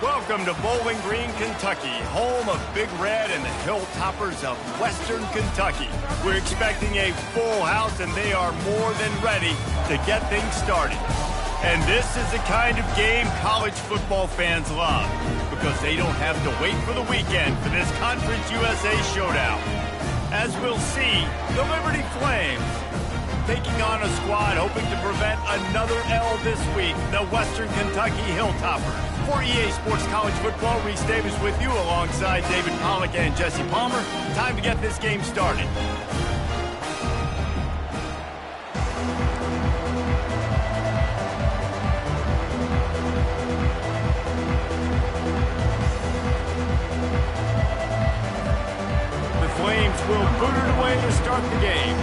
Welcome to Bowling Green, Kentucky, home of Big Red and the Hilltoppers of Western Kentucky. We're expecting a full house, and they are more than ready to get things started. And this is the kind of game college football fans love, because they don't have to wait for the weekend for this Conference USA showdown. As we'll see, the Liberty Flames taking on a squad hoping to prevent another L this week, the Western Kentucky Hilltoppers. For EA Sports College Football, Reese Davis with you alongside David Pollack and Jesse Palmer. Time to get this game started. The Flames will boot it away to start the game.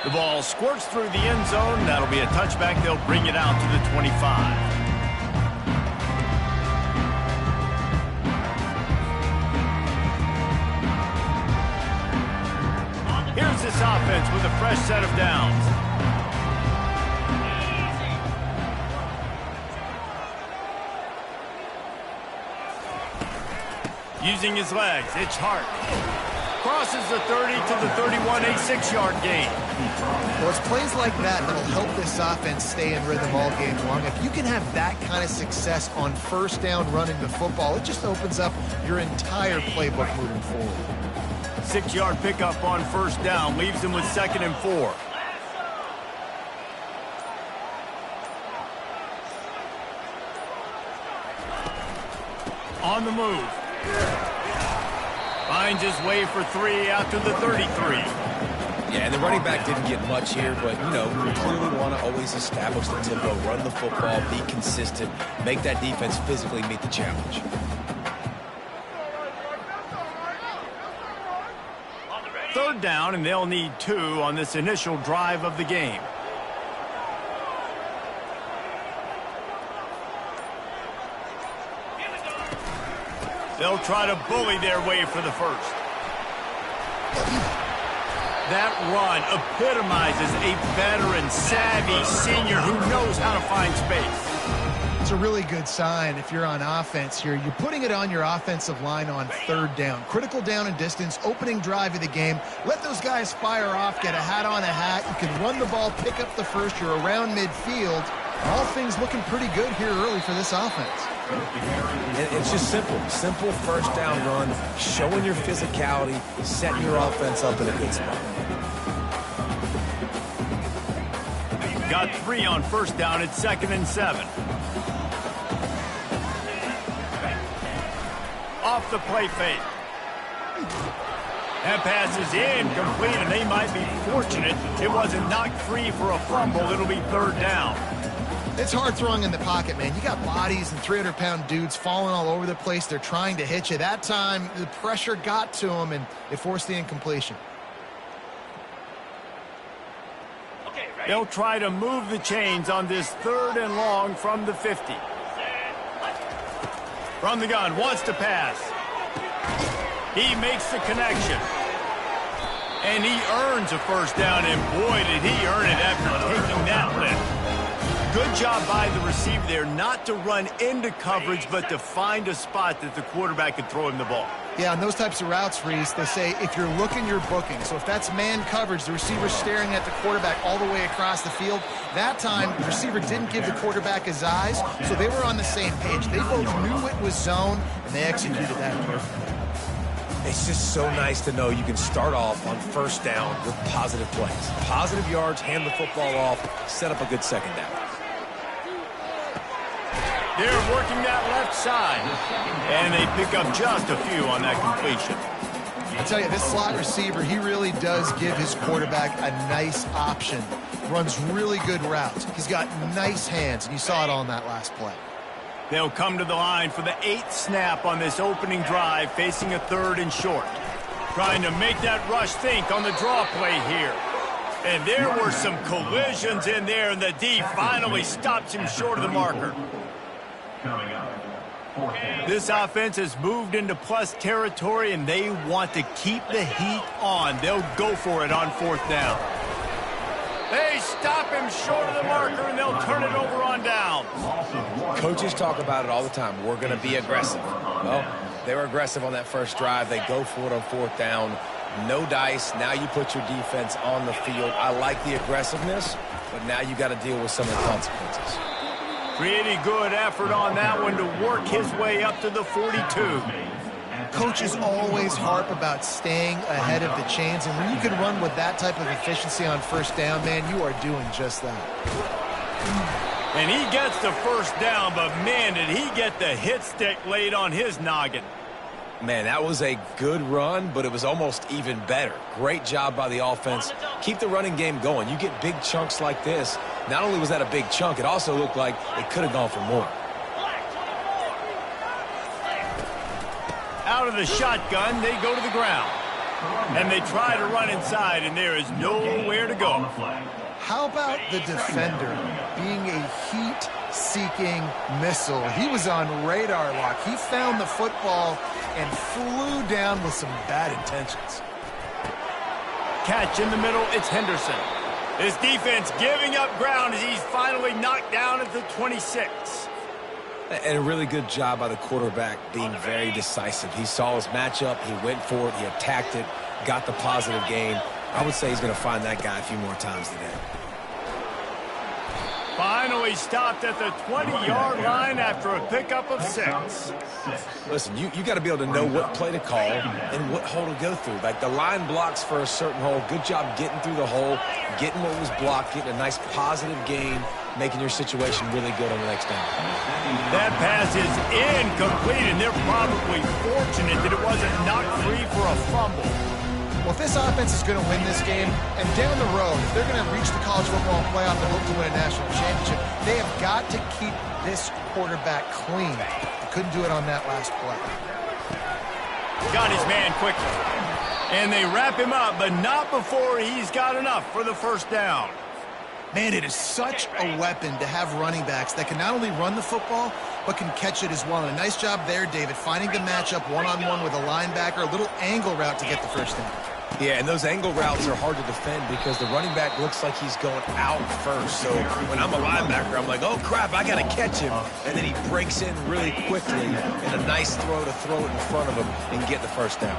The ball squirts through the end zone. That'll be a touchback. They'll bring it out to the 25. Here's this offense with a fresh set of downs. Using his legs, it's Hart. Crosses the 30 to the 31, a 6-yard gain. Well, it's plays like that that'll help this offense stay in rhythm all game long. If you can have that kind of success on first down running the football, it just opens up your entire playbook moving forward. 6-yard pickup on first down leaves them with 2nd and 4. On the move. Finds his way for 3 out to the 33. Yeah, and the running back didn't get much here, but, you know, you clearly want to always establish the tempo, run the football, be consistent, make that defense physically meet the challenge. Third down, and they'll need 2 on this initial drive of the game. They'll try to bully their way for the first. That run epitomizes a veteran, savvy senior who knows how to find space. It's a really good sign if you're on offense here. You're putting it on your offensive line on third down. Critical down and distance, opening drive of the game. Let those guys fire off, get a hat on a hat. You can run the ball, pick up the first. You're around midfield. All things looking pretty good here early for this offense. It's just simple. Simple first down run, showing your physicality, setting your offense up in a good spot. Got 3 on first down at 2nd and 7. Off the play fake. That pass is incomplete, and they might be fortunate it wasn't knocked free for a fumble. It'll be 3rd down. It's hard throwing in the pocket, man. You got bodies and 300-pound dudes falling all over the place. They're trying to hit you. That time, the pressure got to them, and it forced the incompletion. They'll try to move the chains on this 3rd and long from the 50. From the gun, wants to pass. He makes the connection. And he earns a first down, and boy, did he earn it after taking that lift. Good job by the receiver there not to run into coverage, but to find a spot that the quarterback could throw him the ball. Yeah, on those types of routes, Reese, they say if you're looking, you're booking. So if that's man coverage, the receiver's staring at the quarterback all the way across the field. That time, the receiver didn't give the quarterback his eyes, so they were on the same page. They both knew it was zone, and they executed that perfectly. It's just so nice to know you can start off on first down with positive plays. Positive yards, hand the football off, set up a good second down. They're working that left side, and they pick up just a few on that completion. I tell you, this slot receiver, he really does give his quarterback a nice option. Runs really good routes. He's got nice hands, and you saw it all in that last play. They'll come to the line for the 8th snap on this opening drive, facing a 3rd and short. Trying to make that rush think on the draw play here. And there were some collisions in there, and the D finally stops him short of the marker. This offense has moved into plus territory, and they want to keep the heat on. They'll go for it on 4th down. They stop him short of the marker, and they'll turn it over on downs. Coaches talk about it all the time. We're going to be aggressive. Well, they were aggressive on that first drive. They go for it on fourth down. No dice. Now you put your defense on the field. I like the aggressiveness, but now you got to deal with some of the consequences. Pretty good effort on that one to work his way up to the 42. Coaches always harp about staying ahead of the chains, and when you can run with that type of efficiency on first down, man, you are doing just that. And he gets the first down, but man, did he get the hit stick laid on his noggin. Man, that was a good run, but it was almost even better. Great job by the offense. Keep the running game going. You get big chunks like this. Not only was that a big chunk, it also looked like it could have gone for more. Out of the shotgun, they go to the ground. And they try to run inside, and there is nowhere to go. How about the defender being a heat-seeking missile? He was on radar lock. He found the football and flew down with some bad intentions. Catch in the middle, it's Henderson. His defense giving up ground as he's finally knocked down at the 26. And a really good job by the quarterback being very decisive. He saw his matchup, he went for it, he attacked it, got the positive gain. I would say he's going to find that guy a few more times today. Finally stopped at the 20-yard line after a pickup of 6. Listen, you got to be able to know what play to call and what hole to go through. Like the line blocks for a certain hole. Good job getting through the hole, getting what was blocked, getting a nice positive gain, making your situation really good on the next down. That pass is incomplete, and they're probably fortunate that it wasn't knocked free for a fumble. Well, if this offense is going to win this game, and down the road, if they're going to reach the college football playoff and look to win a national championship, they have got to keep this quarterback clean. They couldn't do it on that last play. Got his man quickly. And they wrap him up, but not before he's got enough for the first down. Man, it is such a weapon to have running backs that can not only run the football, but can catch it as well. And a nice job there, David, finding the matchup one-on-one with a linebacker, a little angle route to get the first down. Yeah, and those angle routes are hard to defend because the running back looks like he's going out first. So when I'm a linebacker, I'm like, oh, crap, I got to catch him. And then he breaks in really quickly in a nice throw to throw it in front of him and get the first down.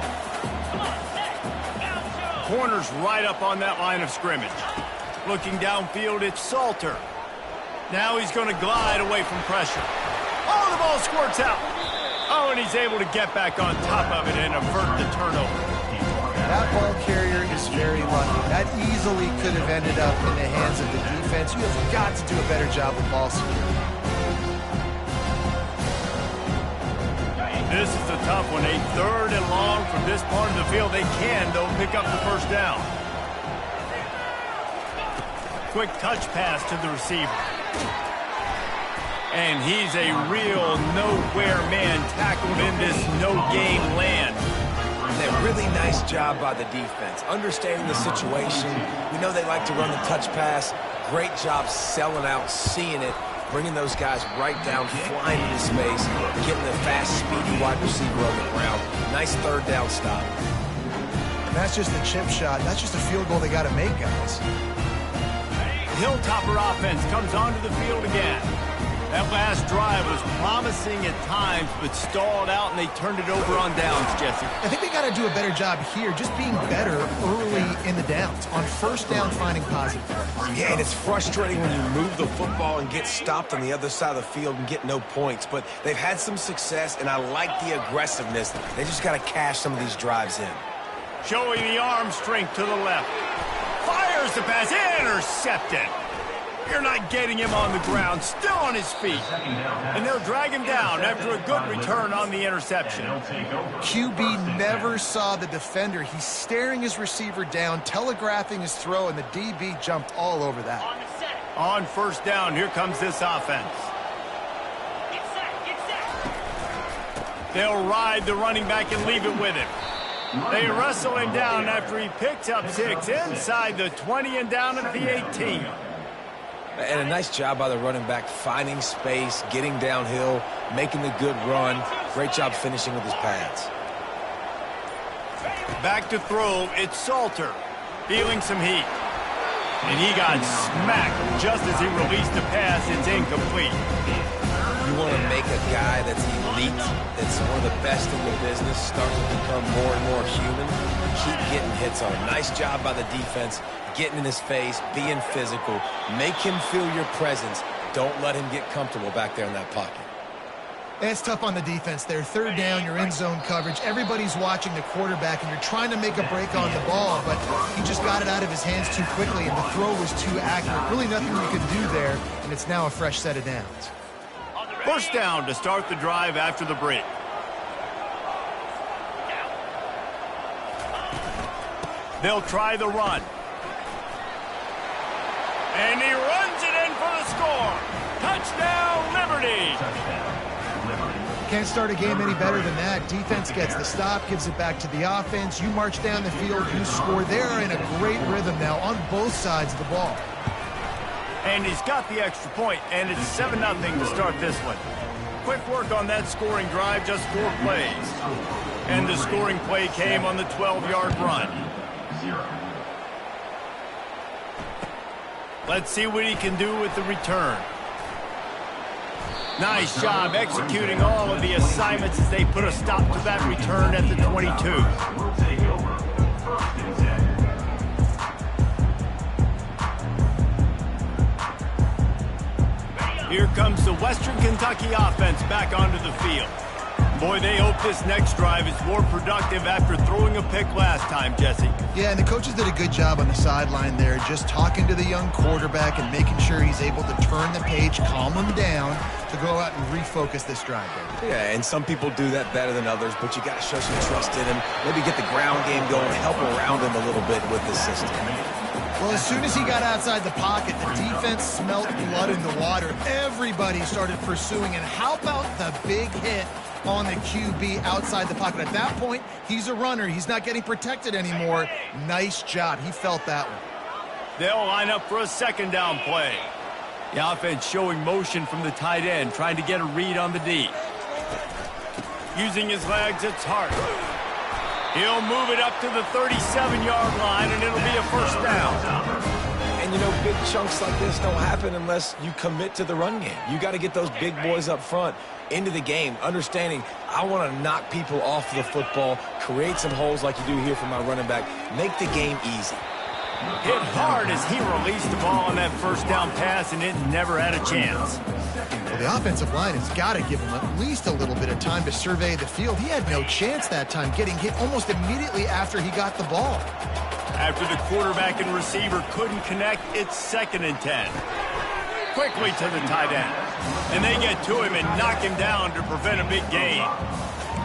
Corner's right up on that line of scrimmage. Looking downfield, it's Salter. Now he's going to glide away from pressure. Oh, the ball squirts out. Oh, and he's able to get back on top of it and avert the turnover. That ball carrier is very lucky. That easily could have ended up in the hands of the defense. You have got to do a better job with ball security. This is a tough one. A 3rd and long from this part of the field. They can, though, pick up the first down. Quick touch pass to the receiver. And he's a real nowhere man tackled in this no-game land. A really nice job by the defense, understanding the situation. We know they like to run the touch pass. Great job selling out, seeing it, bringing those guys right down, flying into space, getting the fast, speedy wide receiver on the ground. Nice 3rd down stop. And that's just the chip shot. That's just a field goal they got to make, guys. Hilltopper offense comes onto the field again. That last drive was promising at times, but stalled out, and they turned it over on downs, Jesse. I think they got to do a better job here, just being better early in the downs. On first down, finding positive. Yeah, and it's frustrating when you move the football and get stopped on the other side of the field and get no points. But they've had some success, and I like the aggressiveness. They just got to cash some of these drives in. Showing the arm strength to the left. Fires the pass, intercepted. You're not getting him on the ground, still on his feet. And they'll drag him down after a good return on the interception. QB never saw the defender. He's staring his receiver down, telegraphing his throw, and the DB jumped all over that. On first down, here comes this offense. They'll ride the running back and leave it with him. They wrestle him down after he picks up 6 inside the 20 and down at the 18. And a nice job by the running back, finding space, getting downhill, making the good run. Great job finishing with his pads. Back to throw, it's Salter, feeling some heat. And he got smacked just as he released the pass. It's incomplete. You want to make a guy that's elite, that's one of the best in the business, start to become more and more human. Keep getting hits on him. Nice job by the defense, getting in his face, being physical. Make him feel your presence. Don't let him get comfortable back there in that pocket. It's tough on the defense there. Third down, you're in zone coverage. Everybody's watching the quarterback, and you're trying to make a break on the ball, but he just got it out of his hands too quickly, and the throw was too accurate. Really nothing you could do there, and it's now a fresh set of downs. First down to start the drive after the break. They'll try the run. And he runs it in for the score. Touchdown, Liberty. Can't start a game any better than that. Defense gets the stop, gives it back to the offense. You march down the field, you score. They're in a great rhythm now on both sides of the ball. And he's got the extra point, and it's 7-0 to start this one. Quick work on that scoring drive, just 4 plays. And the scoring play came on the 12-yard run. Let's see what he can do with the return. Nice job executing all of the assignments as they put a stop to that return at the 22. Here comes the Western Kentucky offense back onto the field. Boy, they hope this next drive is more productive after throwing a pick last time, Jesse. Yeah, and the coaches did a good job on the sideline there, just talking to the young quarterback and making sure he's able to turn the page, calm him down, to go out and refocus this drive. Baby. Yeah, and some people do that better than others, but you got to show some trust in him. Maybe get the ground game going, help around him a little bit with the system. Well, as soon as he got outside the pocket, the defense smelled blood in the water. Everybody started pursuing, and how about the big hit on the QB outside the pocket? At that point, he's a runner. He's not getting protected anymore. Nice job. He felt that one. They'll line up for a second down play. The offense showing motion from the tight end, trying to get a read on the D. Using his legs, it's Hart. He'll move it up to the 37-yard line, and it'll be a first down. And, you know, big chunks like this don't happen unless you commit to the run game. You got to get those big boys up front into the game, understanding I want to knock people off the football, create some holes like you do here for my running back, make the game easy. Hit hard as he released the ball on that first down pass, and it never had a chance. Well, the offensive line has got to give him at least a little bit of time to survey the field. He had no chance that time, getting hit almost immediately after he got the ball. After the quarterback and receiver couldn't connect, it's 2nd and 10. Quickly to the tight end. And they get to him and knock him down to prevent a big gain.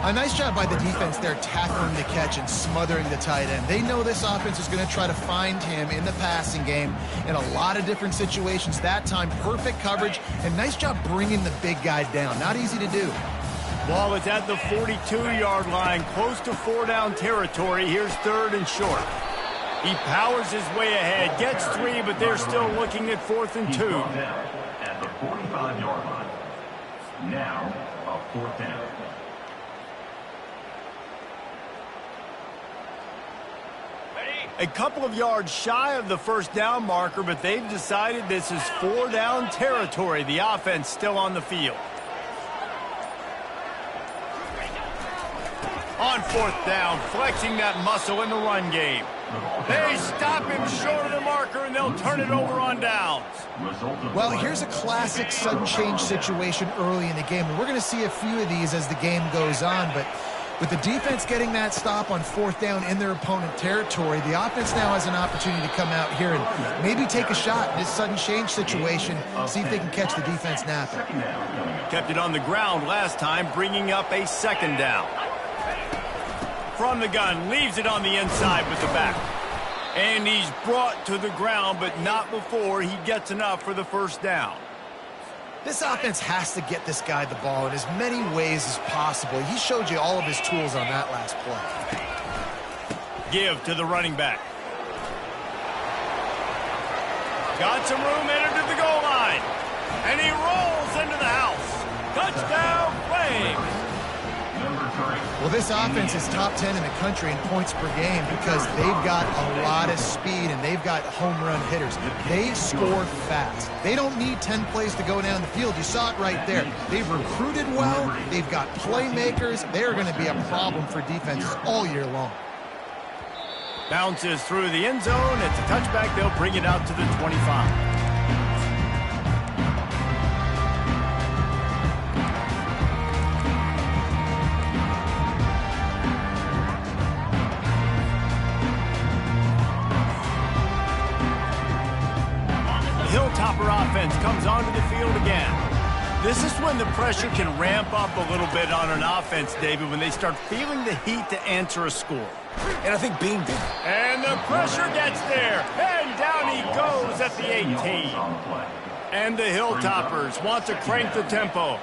A nice job by the defense there, tackling the catch and smothering the tight end. They know this offense is going to try to find him in the passing game in a lot of different situations. That time, perfect coverage, and nice job bringing the big guy down. Not easy to do. Ball is at the 42-yard line, close to 4-down territory. Here's 3rd and short. He powers his way ahead, gets 3, but they're still looking at 4th and 2. At the 45-yard line. Now, a 4th down. A couple of yards shy of the first down marker, but they've decided this is 4-down territory. The offense still on the field. On 4th down, flexing that muscle in the run game. They stop him short of the marker, and they'll turn it over on downs. Well, here's a classic sudden change situation early in the game, and we're going to see a few of these as the game goes on, but with the defense getting that stop on 4th down in their opponent territory, the offense now has an opportunity to come out here and maybe take a shot in this sudden change situation, see if they can catch the defense napping. Kept it on the ground last time, bringing up a 2nd down. From the gun, leaves it on the inside with the back. And he's brought to the ground, but not before he gets enough for the first down. This offense has to get this guy the ball in as many ways as possible. He showed you all of his tools on that last play. Give to the running back. Got some room, entered to the goal line. And he rolls into the house. Touchdown, Flames. Well, this offense is top 10 in the country in points per game because they've got a lot of speed and they've got home run hitters. They score fast. They don't need 10 plays to go down the field. You saw it right there. They've recruited well. They've got playmakers. They're going to be a problem for defenses all year long. Bounces through the end zone. It's a touchback. They'll bring it out to the 25. Hilltopper offense comes onto the field again. This is when the pressure can ramp up a little bit on an offense, David, when they start feeling the heat to answer a score. And I think being big. And the pressure gets there. And down he goes at the 18. And the Hilltoppers want to crank the tempo.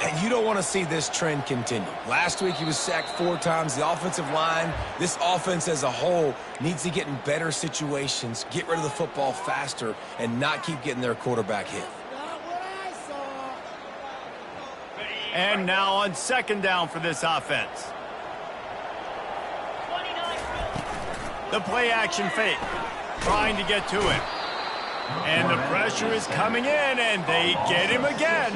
And you don't want to see this trend continue. Last week he was sacked 4 times. The offensive line, this offense as a whole, needs to get in better situations, get rid of the football faster, and not keep getting their quarterback hit. And now on second down for this offense. The play action fake, trying to get to him. And the pressure is coming in, and they get him again.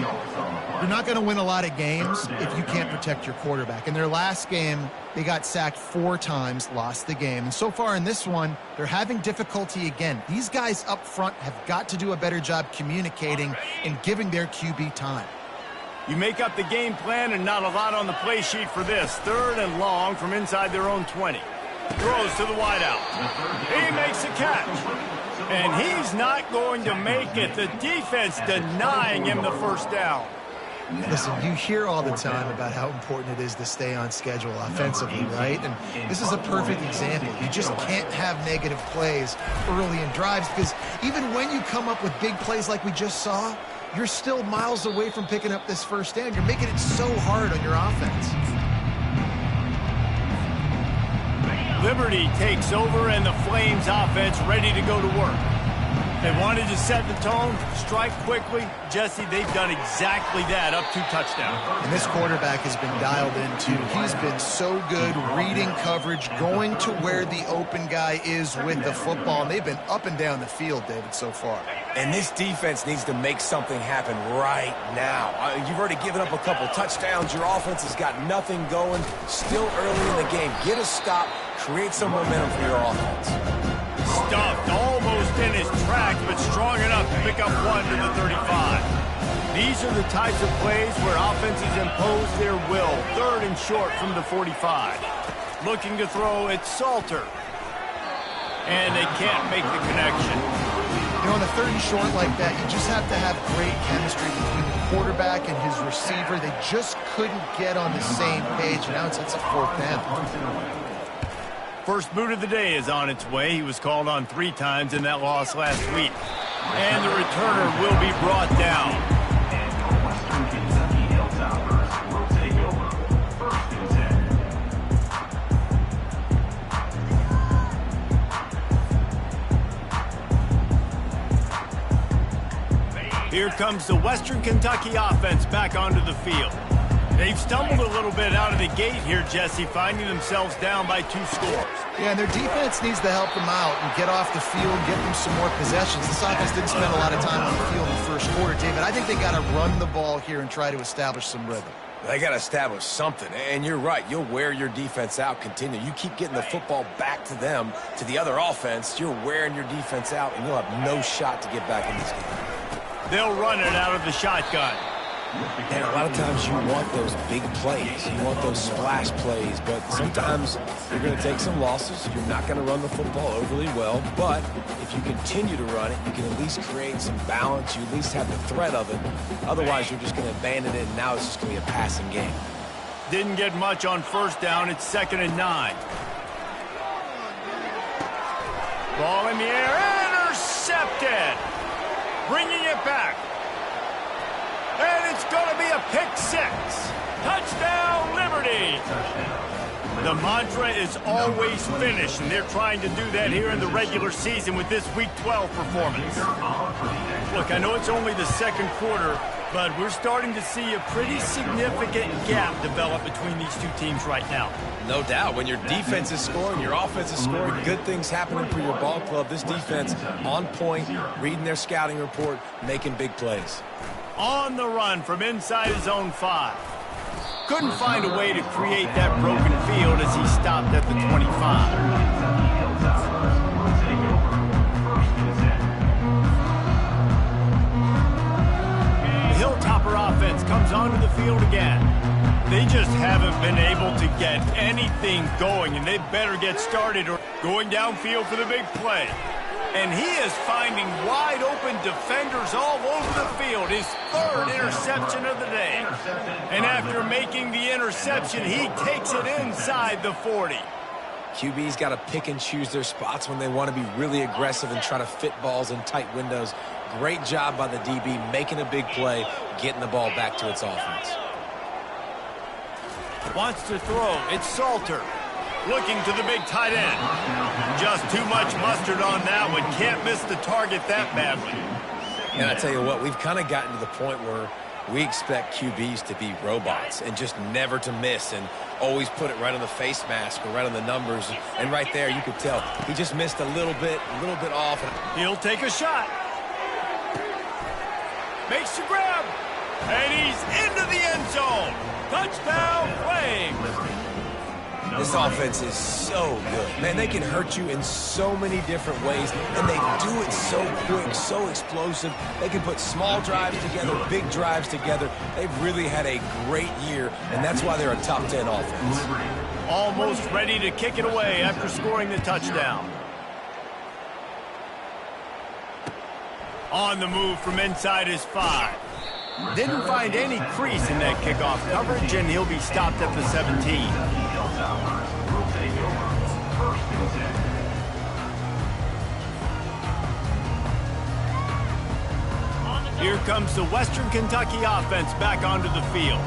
You're not going to win a lot of games if you can't protect your quarterback. In their last game, they got sacked 4 times, lost the game. And so far in this one, they're having difficulty again. These guys up front have got to do a better job communicating and giving their QB time. You make up the game plan and not a lot on the play sheet for this. 3rd and long from inside their own 20. Throws to the wideout. He makes a catch. And he's not going to make it. The defense denying him the first down. Listen, you hear all the time about how important it is to stay on schedule offensively, right? And this is a perfect example. You just can't have negative plays early in drives because even when you come up with big plays like we just saw, you're still miles away from picking up this first down. You're making it so hard on your offense. Liberty takes over and the Flames offense ready to go to work. They wanted to set the tone, strike quickly. Jesse, they've done exactly that, up 2 touchdowns. And this quarterback has been dialed in, too. He's been so good reading coverage, going to where the open guy is with the football. And they've been up and down the field, David, so far. And this defense needs to make something happen right now. You've already given up a couple touchdowns. Your offense has got nothing going. Still early in the game. Get a stop. Create some momentum for your offense. Stuffed almost in his tracks, but strong enough to pick up 1 to the 35. These are the types of plays where offenses impose their will. 3rd and short from the 45. Looking to throw, it's Salter. And they can't make the connection. You know, on the 3rd and short like that, you just have to have great chemistry between the quarterback and his receiver. They just couldn't get on the same page. Now it's a 4th down. First boot of the day is on its way. He was called on 3 times in that loss last week. And the returner will be brought down. And the Western Kentucky Hilltoppers will take over. 1st and 10. Here comes the Western Kentucky offense back onto the field. They've stumbled a little bit out of the gate here, Jesse, finding themselves down by 2 scores. Yeah, and their defense needs to help them out and get off the field, get them some more possessions. This offense didn't spend a lot of time on the field in the first quarter, David. I think they got to run the ball here and try to establish some rhythm. They got to establish something, and you're right. You'll wear your defense out, continue. You keep getting the football back to them, to the other offense, you're wearing your defense out, and you'll have no shot to get back in this game. They'll run it out of the shotgun. And a lot of times you want those big plays. You want those splash plays, but sometimes you're going to take some losses. You're not going to run the football overly well, but if you continue to run it, you can at least create some balance. You at least have the threat of it. Otherwise, you're just going to abandon it, and now it's just going to be a passing game. Didn't get much on 1st down. It's 2nd and 9. Ball in the air. Intercepted. Bringing it back. And it's going to be a pick 6. Touchdown, Liberty. The mantra is always finish, and they're trying to do that here in the regular season with this Week 12 performance. Look, I know it's only the 2nd quarter, But we're starting to see a pretty significant gap develop between these two teams right now. No doubt. When your defense is scoring, your offense is scoring, good things happening for your ball club. This defense on point, reading their scouting report, making big plays. On the run from inside his own 5. Couldn't find a way to create that broken field as he stopped at the 25. Offense comes onto the field again. They just haven't been able to get anything going, and they better get started or going downfield for the big play. And he is finding wide open defenders all over the field. His 3rd interception of the day. And after making the interception, he takes it inside the 40. QB's got to pick and choose their spots when they want to be really aggressive and try to fit balls in tight windows. Great job by the DB making a big play, getting the ball back to its offense. Wants to throw. It's Salter. Looking to the big tight end. Just too much mustard on that one. Can't miss the target that badly. And I tell you what, we've kind of gotten to the point where we expect QBs to be robots and just never to miss and always put it right on the face mask or right on the numbers. And right there, you could tell he just missed a little bit off. He'll take a shot. Makes the grab. And he's into the end zone. Touchdown, Flames. This offense is so good. Man, they can hurt you in so many different ways, and they do it so quick, so explosive. They can put small drives together, big drives together. They've really had a great year, and that's why they're a top 10 offense. Almost ready to kick it away after scoring the touchdown. On the move from inside his 5. Didn't find any crease in that kickoff coverage, and he'll be stopped at the 17. Here comes the Western Kentucky offense back onto the field.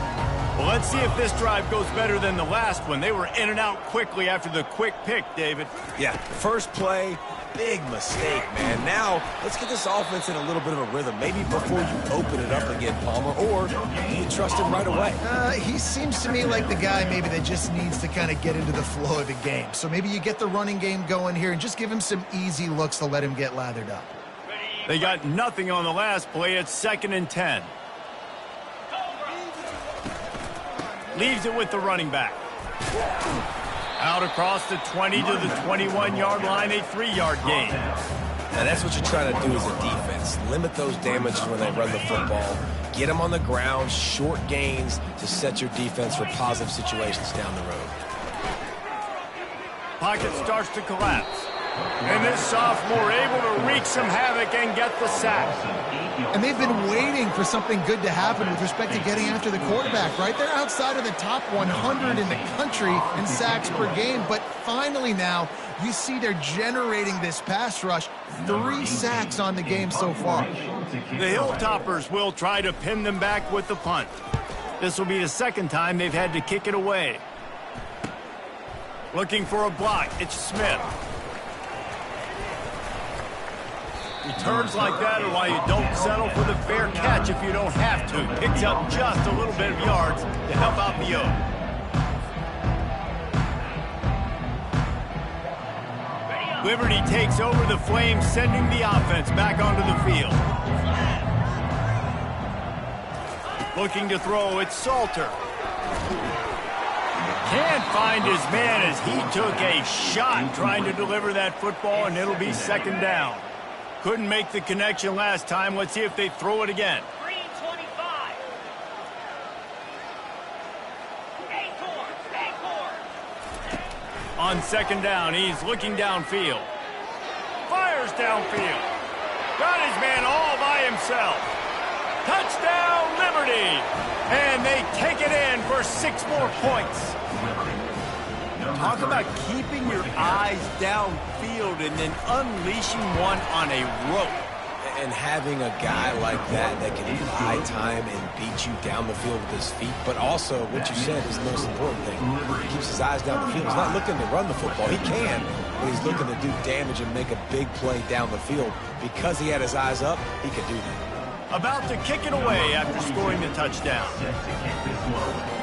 Well, let's see if this drive goes better than the last one. They were in and out quickly after the quick pick, David. Yeah, first play, big mistake, man. Now, let's get this offense in a little bit of a rhythm. Maybe before you open it up again, Palmer, or you trust him right away. He seems to me like the guy maybe that just needs to kind of get into the flow of the game. So maybe you get the running game going here and just give him some easy looks to let him get lathered up. They got nothing on the last play. It's 2nd and 10. Leaves it with the running back. Out across the 20 to the 21-yard line, a 3-yard gain. Now that's what you're trying to do as a defense. Limit those damages when they run the football. Get them on the ground, short gains to set your defense for positive situations down the road. Pocket starts to collapse. And this sophomore able to wreak some havoc and get the sack. And they've been waiting for something good to happen with respect to getting after the quarterback, right? They're outside of the top 100 in the country in sacks per game, but finally now you see they're generating this pass rush. 3 sacks on the game so far. The Hilltoppers will try to pin them back with the punt. This will be the 2nd time they've had to kick it away. Looking for a block. It's Smith. Returns like that are why you don't settle for the fair catch if you don't have to. Picks up just a little bit of yards to help out the O. Liberty takes over the Flames, sending the offense back onto the field. Looking to throw, it's Salter. Can't find his man as he took a shot trying to deliver that football, and it'll be 2nd down. Couldn't make the connection last time. Let's see if they throw it again. On 2nd down, he's looking downfield. Fires downfield. Got his man all by himself. Touchdown, Liberty! And they take it in for 6 more points. Talk about keeping your eyes downfield and then unleashing one on a rope. And having a guy like that can buy time and beat you down the field with his feet, but also what you said is the most important thing. He keeps his eyes down the field. He's not looking to run the football. He can, but he's looking to do damage and make a big play down the field. Because he had his eyes up, he could do that. about to kick it away after scoring the touchdown. Set to kick this one away.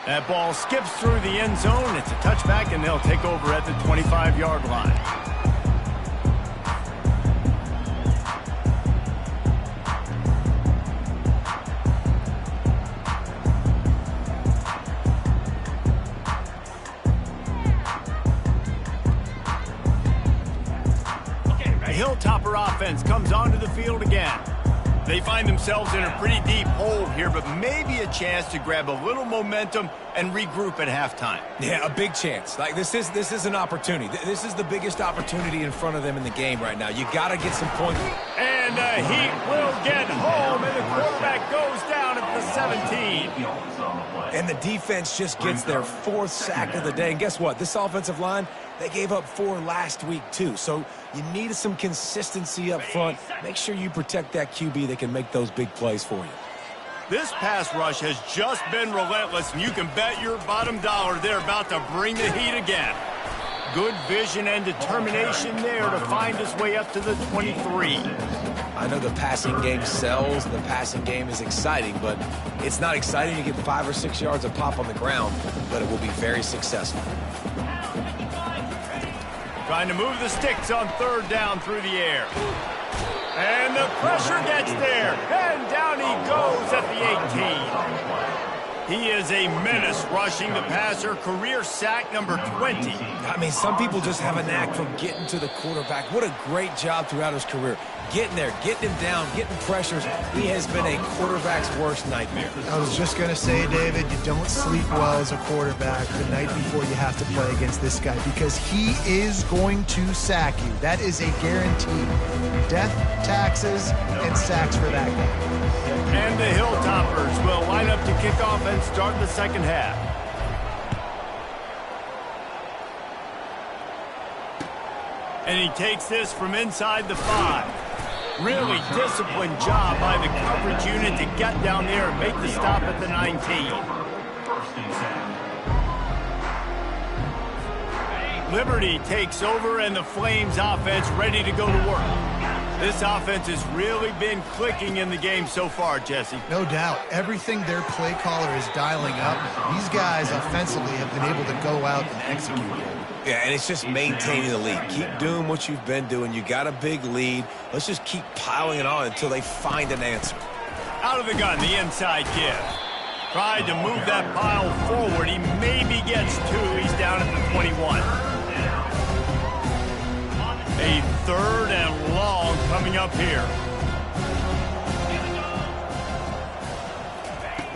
That ball skips through the end zone. It's a touchback, and they'll take over at the 25-yard line. The Hilltopper offense comes onto the field again. They find themselves in a pretty deep hole here, but maybe a chance to grab a little momentum and regroup at halftime. Yeah, a big chance. Like this is an opportunity. This is the biggest opportunity in front of them in the game right now. You got to get some points. And he will get home, and the quarterback goes down at the 17. And the defense just gets their 4th sack of the day. And guess what? This offensive line, they gave up 4 last week too. So you need some consistency up front. Make sure you protect that QB that can make those big plays for you. This pass rush has just been relentless, and you can bet your bottom dollar they're about to bring the heat again. Good vision and determination there to find his way up to the 23. I know the passing game sells, and the passing game is exciting, but it's not exciting to get 5 or 6 yards of pop on the ground, but it will be very successful. Trying to move the sticks on 3rd down through the air. And the pressure gets there, and down he goes at the 18. He is a menace rushing the passer, career sack number 20. I mean, some people just have a knack for getting to the quarterback. What a great job throughout his career. Getting there, getting him down, getting pressures. He has been a quarterback's worst nightmare. I was just going to say, David, you don't sleep well as a quarterback the night before you have to play against this guy because he is going to sack you. That is a guarantee. Death, taxes, and sacks for that guy. And the Hilltoppers will line up to kick off and start the second half. And he takes this from inside the 5. Really disciplined job by the coverage unit to get down there and make the stop at the 19. Liberty takes over, and the Flames offense ready to go to work. This offense has really been clicking in the game so far, Jesse. No doubt. Everything their play caller is dialing up, these guys offensively have been able to go out and execute. Yeah, and it's just maintaining the lead. Keep doing what you've been doing. You got a big lead. Let's just keep piling it on until they find an answer. Out of the gun, the inside give. Tried to move that pile forward. He maybe gets 2. He's down at the 21. A 3rd and long coming up here.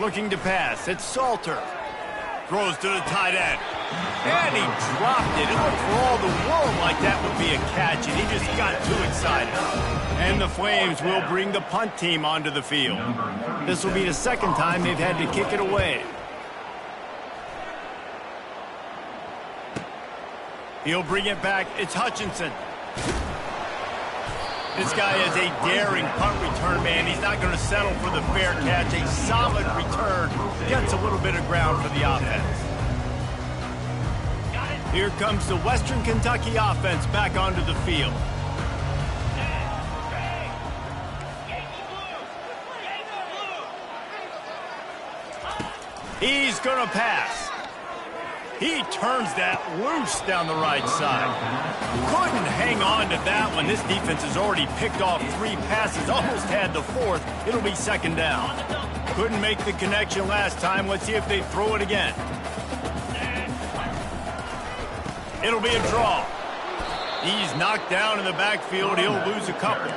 Looking to pass. It's Salter. Throws to the tight end. And he dropped it. It looked for all the world like that would be a catch, and he just got too excited. And the Flames will bring the punt team onto the field. This will be the 2nd time they've had to kick it away. He'll bring it back. It's Hutchinson. This guy is a daring punt return man. He's not going to settle for the fair catch. A solid return. Gets a little bit of ground for the offense. Here comes the Western Kentucky offense back onto the field. He's going to pass. He turns that loose down the right side. Couldn't hang on to that one. This defense has already picked off 3 passes, almost had the 4th. It'll be 2nd down. Couldn't make the connection last time. Let's see if they throw it again. It'll be a draw. He's knocked down in the backfield. He'll lose a couple.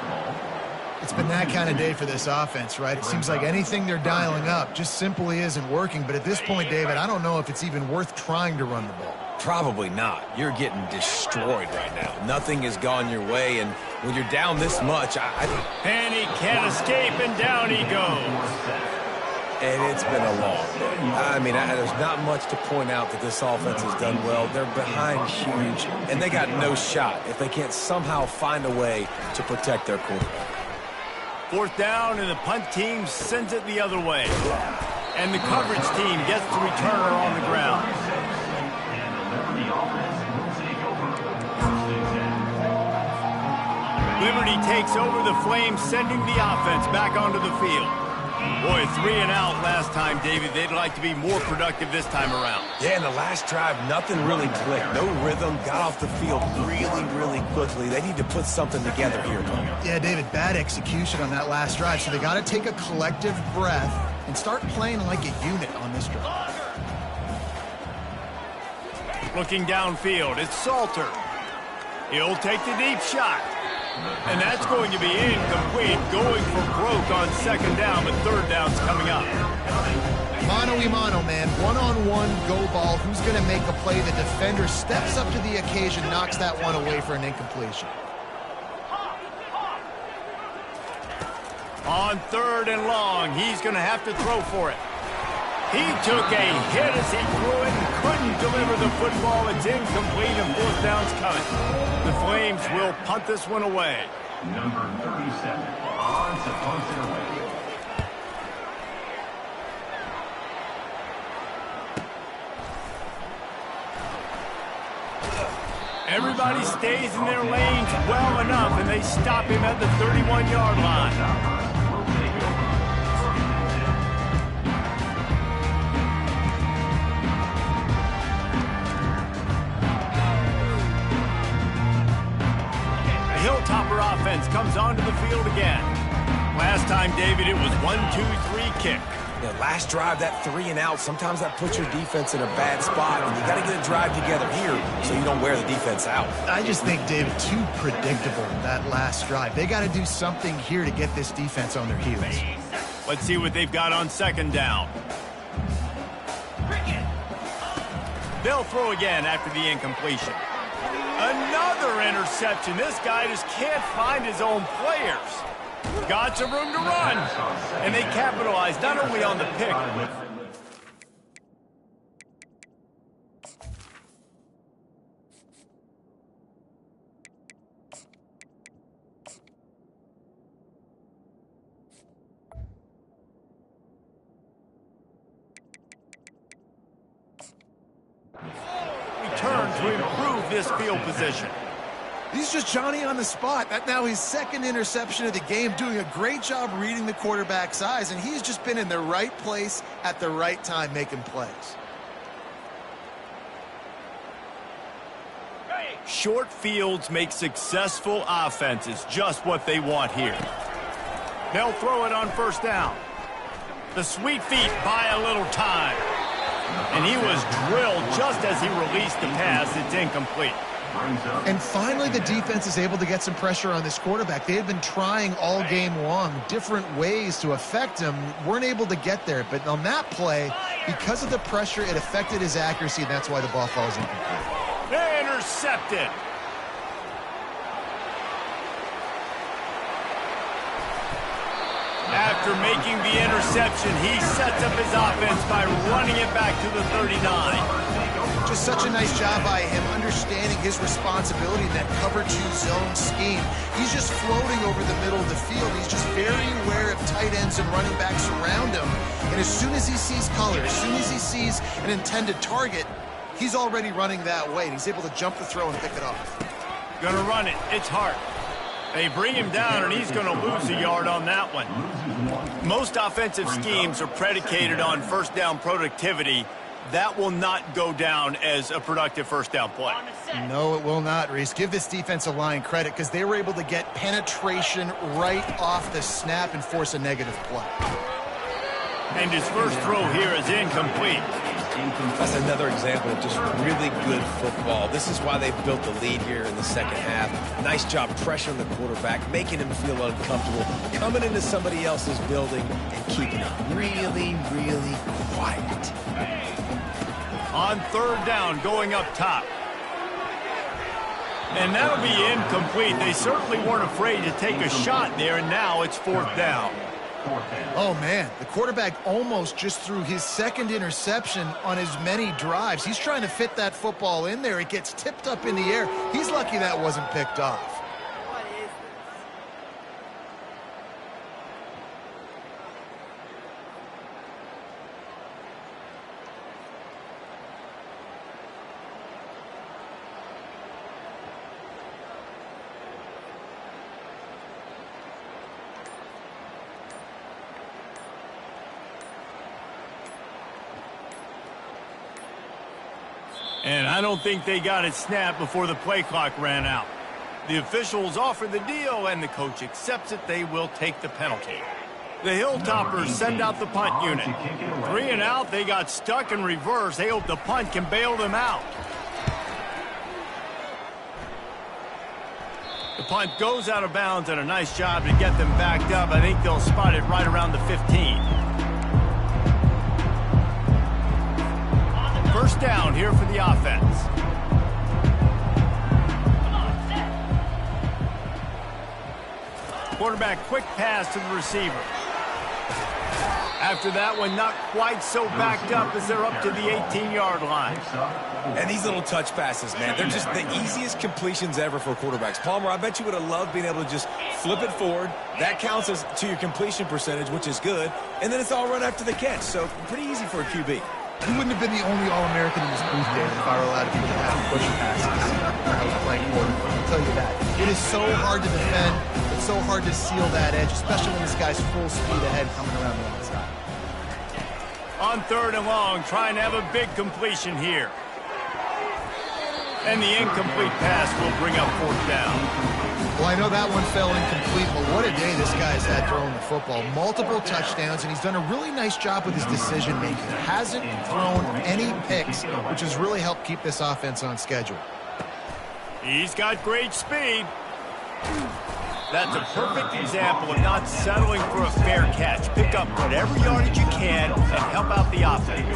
It's been that kind of day for this offense, right? It seems like anything they're dialing up just simply isn't working. But at this point, David, I don't know if it's even worth trying to run the ball. Probably not. You're getting destroyed right now. Nothing has gone your way, and when you're down this much, And he can't escape, and down he goes. And it's been a long day. I mean, there's not much to point out that this offense has done well. They're behind huge, and they got no shot if they can't somehow find a way to protect their quarterback. 4th down, and the punt team sends it the other way. And the coverage team gets to return her on the ground. Liberty takes over the Flames, sending the offense back onto the field. Boy, 3 and out last time, David. They'd like to be more productive this time around. Yeah, in the last drive, nothing really clicked. No rhythm, got off the field really quickly. They need to put something together here. Yeah, David, bad execution on that last drive, so they got to take a collective breath and start playing like a unit on this drive. Looking downfield, it's Salter. He'll take the deep shot. And that's going to be incomplete, going for broke on second down, but third down's coming up. Mano-a-mano, man. One-on-one go ball. Who's going to make a play? The defender steps up to the occasion, knocks that one away for an incompletion. On third and long, he's going to have to throw for it. He took a hit as he threw it and couldn't deliver the football. It's incomplete and fourth down's coming. The Flames will punt this one away. Number 37 on to punt it away. Everybody stays in their lanes well enough, and they stop him at the 31-yard line. Hilltopper offense comes onto the field again. Last time, David, it was 1-2-3 kick. Yeah, last drive, that 3 and out, sometimes that puts your defense in a bad spot, and you got to get a drive together here so you don't wear the defense out. I just think, David, too predictable that last drive. They got to do something here to get this defense on their heels. Let's see what they've got on second down. They'll throw again after the incompletion. Another interception. This guy just can't find his own players. Got some room to run. And they capitalize not only on the pick. Return to improve this field position. He's just Johnny on the spot. That now his second interception of the game, doing a great job reading the quarterback's eyes, and he's just been in the right place at the right time making plays. Short fields make successful offenses just what they want here. They'll throw it on first down. The sweet feet buy a little time. And he was drilled just as he released the pass. It's incomplete. And finally, the defense is able to get some pressure on this quarterback. They had been trying all game long different ways to affect him. Weren't able to get there. But on that play, because of the pressure, it affected his accuracy, and that's why the ball falls incomplete. Intercepted. After making the interception, he sets up his offense by running it back to the 39. Just such a nice job by him, understanding his responsibility in that cover 2 zone scheme. He's just floating over the middle of the field. He's just very aware of tight ends and running backs around him. And as soon as he sees color, as soon as he sees an intended target, he's already running that way. And he's able to jump the throw and pick it off. Gonna run it. It's Hart. They bring him down, and he's going to lose a yard on that one. Most offensive schemes are predicated on first down productivity. That will not go down as a productive first down play. No, it will not, Reese. Give this defensive line credit because they were able to get penetration right off the snap and force a negative play. And his first throw here is incomplete. That's another example of just really good football. This is why they built the lead here in the second half. Nice job pressuring the quarterback, making him feel uncomfortable, coming into somebody else's building and keeping it really, really quiet. On third down, going up top. And that'll be incomplete. They certainly weren't afraid to take a shot there, and now it's fourth down. Oh, man, the quarterback almost just threw his second interception on as many drives. He's trying to fit that football in there. It gets tipped up in the air. He's lucky that wasn't picked off. And I don't think they got it snapped before the play clock ran out. The officials offer the deal, and the coach accepts it. They will take the penalty. The Hilltoppers send out the punt unit. 3 and out, they got stuck in reverse. They hope the punt can bail them out. The punt goes out of bounds, and a nice job to get them backed up. I think they'll spot it right around the 15. First down here for the offense. Quarterback quick pass to the receiver. After that one, not quite so backed up as they're up to the 18-yard line. And these little touch passes, man, they're just the easiest completions ever for quarterbacks. Palmer, I bet you would have loved being able to just flip it forward. That counts as to your completion percentage, which is good. And then it's all run after the catch, so pretty easy for a QB. He wouldn't have been the only All-American in this booth, David, if I were allowed to be the having push passes when I was playing quarterback. I'll tell you that. It is so hard to defend. It's so hard to seal that edge, especially when this guy's full speed ahead coming around the outside. On 3rd and long, trying to have a big completion here. And the incomplete pass will bring up 4th down. Well, I know that one fell incomplete, but what a day this guy's had throwing the football. Multiple touchdowns, and he's done a really nice job with his decision-making. Hasn't thrown any picks, which has really helped keep this offense on schedule. He's got great speed. That's a perfect example of not settling for a fair catch. Pick up whatever yardage you can and help out the offense.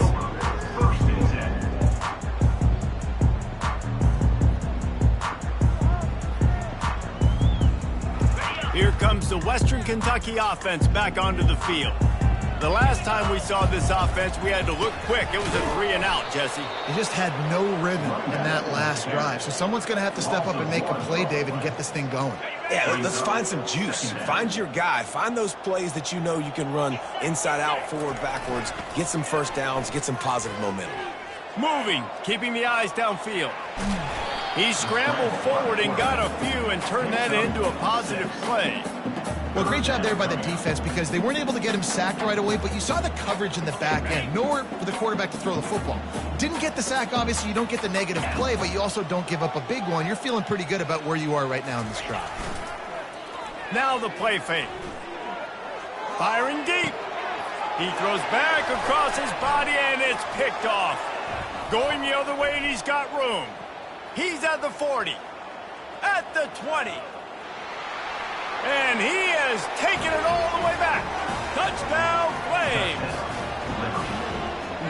First and 10. Here comes the Western Kentucky offense back onto the field. The last time we saw this offense, we had to look quick. It was a 3 and out, Jesse. They just had no rhythm in that last drive. So someone's going to have to step up and make a play, David, and get this thing going. Yeah, let's find some juice. Find your guy. Find those plays that you know you can run inside out, forward, backwards. Get some first downs. Get some positive momentum. Moving, keeping the eyes downfield. He scrambled forward and got a few and turned that into a positive play. Well, great job there by the defense because they weren't able to get him sacked right away, but you saw the coverage in the back end. Nowhere for the quarterback to throw the football. Didn't get the sack, obviously. You don't get the negative play, but you also don't give up a big one. You're feeling pretty good about where you are right now in this drive. Now the play fake. Firing deep. He throws back across his body, and it's picked off. Going the other way, and he's got room. He's at the 40, at the 20. And he has taken it all the way back. Touchdown, Flames.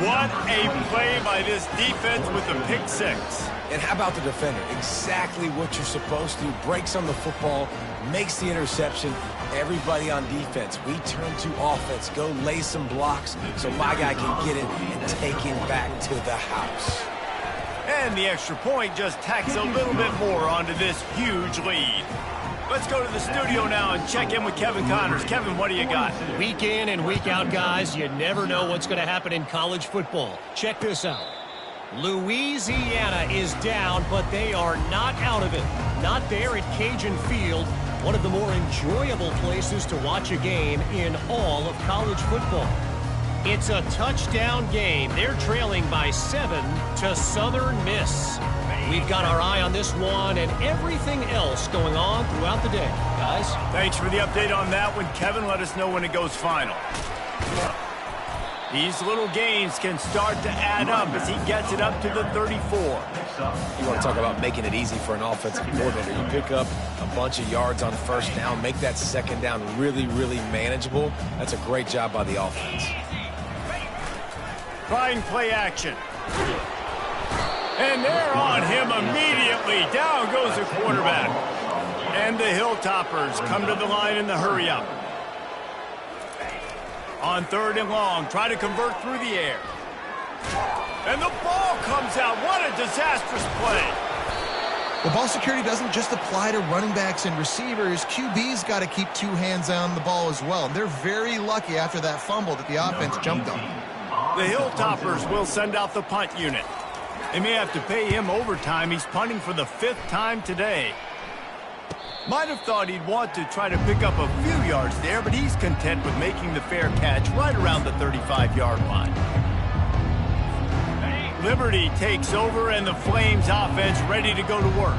What a play by this defense with the pick 6. And how about the defender? Exactly what you're supposed to do. Breaks on the football, makes the interception. Everybody on defense, we turn to offense. Go lay some blocks so my guy can get it and take him back to the house. And the extra point just tacks a little bit more onto this huge lead. Let's go to the studio now and check in with Kevin Connors. Kevin, what do you got? Week in and week out, guys, you never know what's going to happen in college football. Check this out. Louisiana is down, but they are not out of it. Not there at Cajun Field, one of the more enjoyable places to watch a game in all of college football. It's a touchdown game. They're trailing by 7 to Southern Miss. We've got our eye on this one and everything else going on throughout the day. Guys? Thanks for the update on that one, Kevin. Let us know when it goes final. These little gains can start to add up as he gets it up to the 34. You want to talk about making it easy for an offensive coordinator. You pick up a bunch of yards on first down, make that second down really, really manageable. That's a great job by the offense. Trying play action. And they're on him immediately. Down goes the quarterback. And the Hilltoppers come to the line in the hurry-up. On 3rd and long, try to convert through the air. And the ball comes out. What a disastrous play. The ball security doesn't just apply to running backs and receivers. QB's got to keep 2 hands on the ball as well. And they're very lucky after that fumble that the offense jumped on. The Hilltoppers will send out the punt unit. They may have to pay him overtime. He's punting for the 5th time today. Might have thought he'd want to try to pick up a few yards there, but he's content with making the fair catch right around the 35-yard line. Liberty takes over and the Flames offense ready to go to work.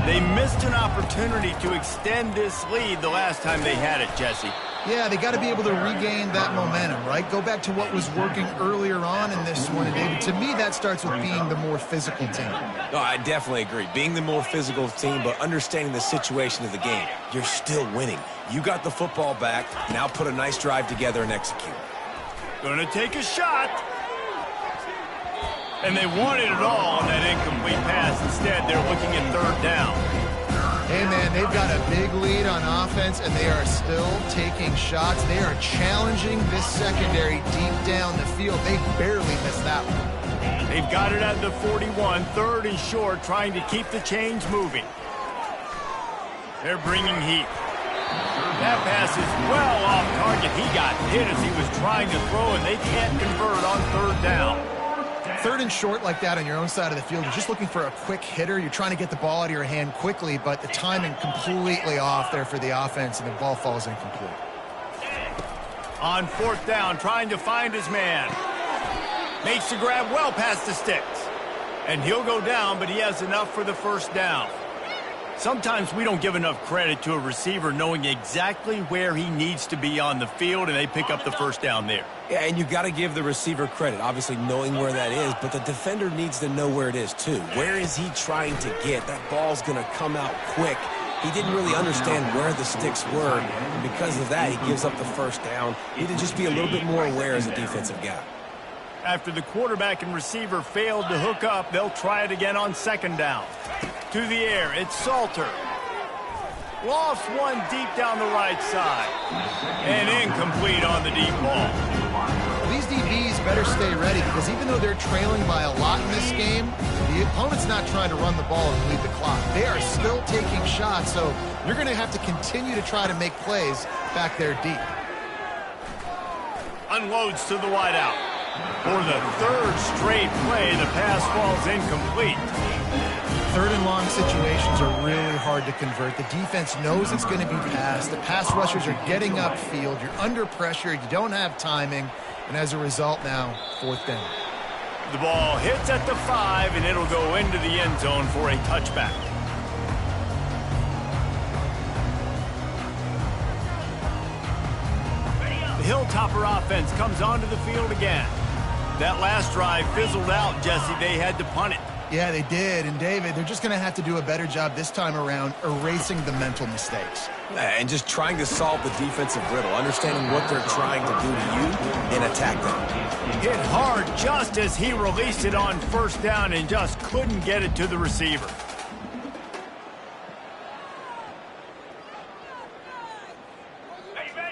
They missed an opportunity to extend this lead the last time they had it, Jesse. Yeah, they got to be able to regain that momentum, right? Go back to what was working earlier on in this one. And David, to me, that starts with being the more physical team. No, I definitely agree. Being the more physical team, but understanding the situation of the game. You're still winning. You got the football back. Now put a nice drive together and execute. Gonna take a shot. And they wanted it all on that incomplete pass. Instead, they're looking at third down. Hey, man, they've got a big lead on offense, and they are still taking shots. They are challenging this secondary deep down the field. They barely missed that one. They've got it at the 41, third and short, trying to keep the chains moving. They're bringing heat. That pass is well off target. He got hit as he was trying to throw, and they can't convert on third down. Third and short like that on your own side of the field, you're just looking for a quick hitter. You're trying to get the ball out of your hand quickly, but the timing completely off there for the offense, and the ball falls incomplete. On fourth down, trying to find his man. Makes the grab well past the sticks. And he'll go down, but he has enough for the first down. Sometimes we don't give enough credit to a receiver knowing exactly where he needs to be on the field, and they pick up the first down there. Yeah, and you got to give the receiver credit, obviously knowing where that is, but the defender needs to know where it is too. Where is he trying to get? That ball's going to come out quick. He didn't really understand where the sticks were, and because of that, he gives up the first down. He need to just be a little bit more aware as a defensive guy. After the quarterback and receiver failed to hook up, they'll try it again on second down. To the air, it's Salter. Lost one deep down the right side. And incomplete on the deep ball. These DBs better stay ready, because even though they're trailing by a lot in this game, the opponent's not trying to run the ball and lead the clock. They are still taking shots, so you're going to have to continue to try to make plays back there deep. Unloads to the wideout. For the third straight play, the pass falls incomplete. Third and long situations are really hard to convert. The defense knows it's going to be passed. The pass rushers are getting upfield. You're under pressure. You don't have timing. And as a result now, fourth down. The ball hits at the 5, and it'll go into the end zone for a touchback. The Hilltopper offense comes onto the field again. That last drive fizzled out, Jesse. They had to punt it. Yeah, they did. And, David, they're just going to have to do a better job this time around erasing the mental mistakes. And just trying to solve the defensive riddle, understanding what they're trying to do to you and attack them. Hit hard just as he released it on first down and just couldn't get it to the receiver.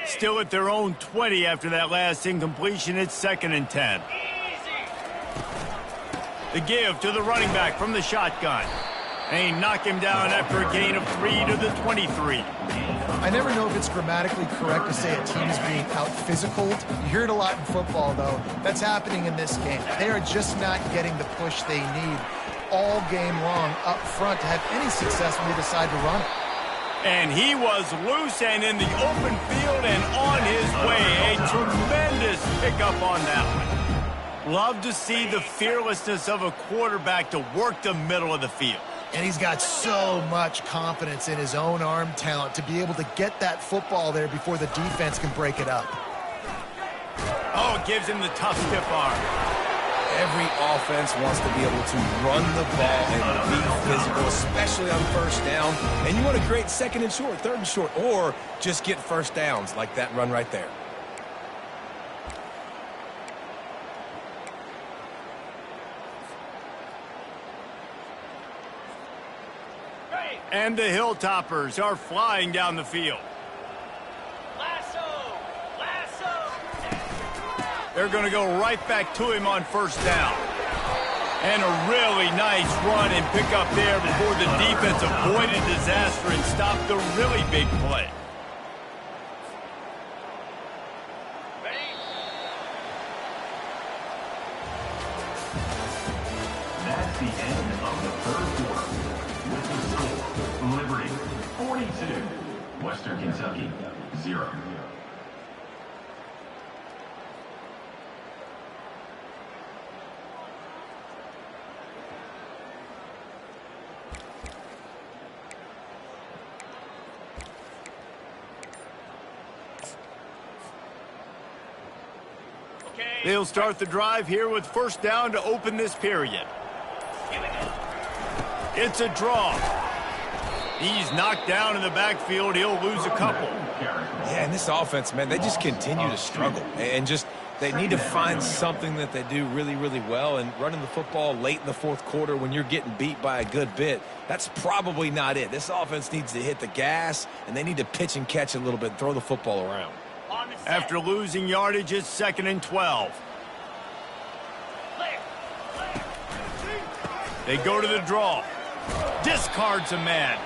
Still at their own 20 after that last incompletion. It's 2nd and 10. The give to the running back from the shotgun. And he knocked him down after a gain of 3 to the 23. I never know if it's grammatically correct to say a team is being out-physicaled. You hear it a lot in football, though. That's happening in this game. They are just not getting the push they need all game long up front to have any success when they decide to run it. And he was loose and in the open field and on his way. A tremendous pickup on that one. Love to see the fearlessness of a quarterback to work the middle of the field. And he's got so much confidence in his own arm talent to be able to get that football there before the defense can break it up. Oh, it gives him the tough, stiff arm. Every offense wants to be able to run the ball and be physical, especially on first down. And you want to create 2nd and short, 3rd and short, or just get first downs like that run right there. And the Hilltoppers are flying down the field. They're going to go right back to him on first down. And a really nice run and pick up there before the defense avoided disaster and stopped the really big play. That's the end of the third quarter. With the score, Liberty 42, Western Kentucky 0. They'll start the drive here with first down to open this period. It's a draw. He's knocked down in the backfield. He'll lose a couple. Yeah, and this offense, man, they just continue to struggle. And just they need to find something that they do really, really well. And running the football late in the fourth quarter when you're getting beat by a good bit, that's probably not it. This offense needs to hit the gas, and they need to pitch and catch a little bit and throw the football around. After losing yardage, it's 2nd and 12. They go to the draw. Discards a man.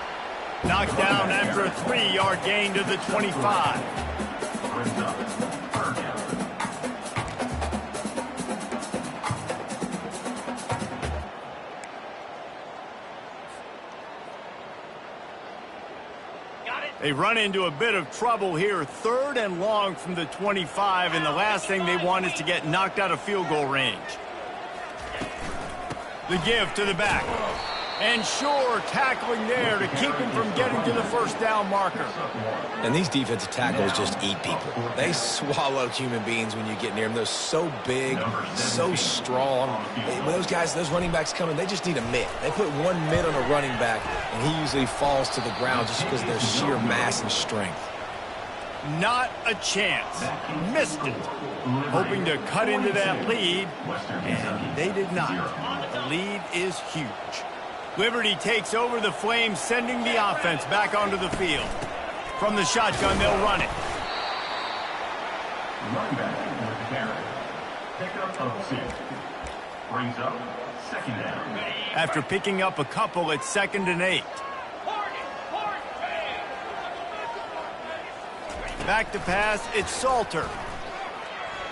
Knocked down after a 3-yard gain to the 25. They run into a bit of trouble here. 3rd and long from the 25, and the last thing they want is to get knocked out of field goal range. The give to the back. And sure, tackling there to keep him from getting to the first down marker. And these defensive tackles just eat people. They swallow human beings when you get near them. They're so big, so strong. When those guys, those running backs come in, they just need a mitt. They put one mitt on a running back, and he usually falls to the ground just because of their sheer mass and strength. Not a chance. Missed it. Hoping to cut into that lead, and they did not. The lead is huge. Liberty takes over the Flames, sending the offense back onto the field. From the shotgun, they'll run it. Running back with the carry. Pickup of 6. Brings up 2nd down. After picking up a couple, it's 2nd and 8. Back to pass, it's Salter.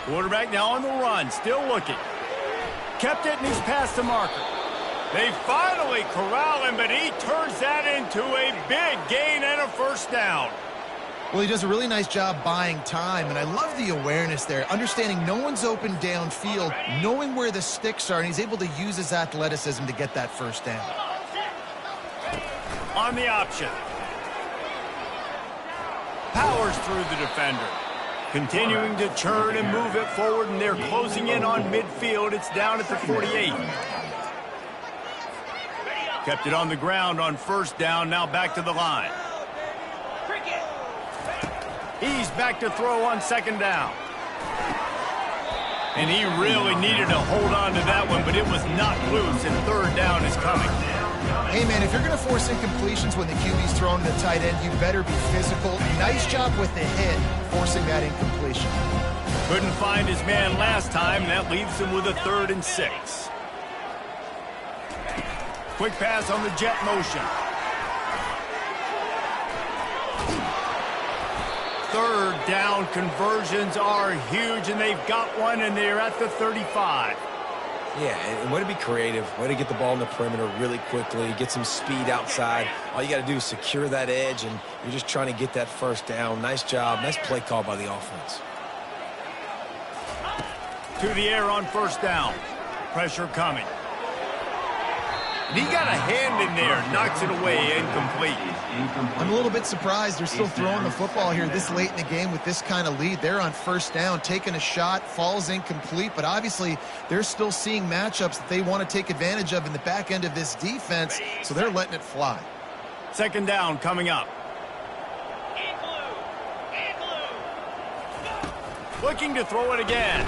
Quarterback now on the run, still looking. Kept it, and he's past the marker. They finally corral him, but he turns that into a big gain and a first down. Well, he does a really nice job buying time, and I love the awareness there, understanding no one's open downfield, knowing where the sticks are, and he's able to use his athleticism to get that first down. On the option. Powers through the defender. Continuing to churn and move it forward, and they're closing in on midfield. It's down at the 48. Kept it on the ground on first down, now back to the line. He's back to throw on 2nd down. And he really needed to hold on to that one, but it was not loose, and 3rd down is coming. Hey, man, if you're going to force incompletions when the QB's throwing to the tight end, you better be physical. Nice job with the hit, forcing that incompletion. Couldn't find his man last time, and that leaves him with a 3rd and 6. Quick pass on the jet motion. 3rd down conversions are huge, and they've got one, and they're at the 35. Yeah, and way to be creative, way to get the ball in the perimeter really quickly, get some speed outside. All you got to do is secure that edge, and you're just trying to get that first down. Nice job. Nice play call by the offense. To the air on first down. Pressure coming. And he got a hand in there, knocks it away, incomplete. I'm a little bit surprised they're still throwing the football here this late in the game with this kind of lead. They're on first down, taking a shot, falls incomplete, but obviously they're still seeing matchups that they want to take advantage of in the back end of this defense, so they're letting it fly. 2nd down coming up. Looking to throw it again.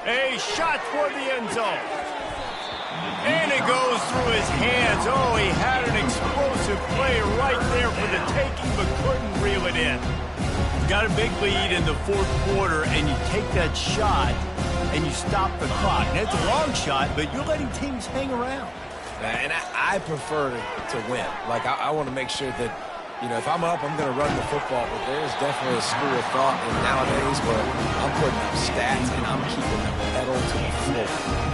A shot toward the end zone. And it goes through his hands. Oh, he had an explosive play right there for the taking, but couldn't reel it in. Got a big lead in the 4th quarter, and you take that shot, and you stop the clock. And it's a long shot, but you're letting teams hang around. And I prefer to win. Like, I want to make sure that, you know, if I'm up, I'm going to run the football. But there's definitely a school of thought nowadays where I'm putting up stats, and I'm keeping the pedal to the floor.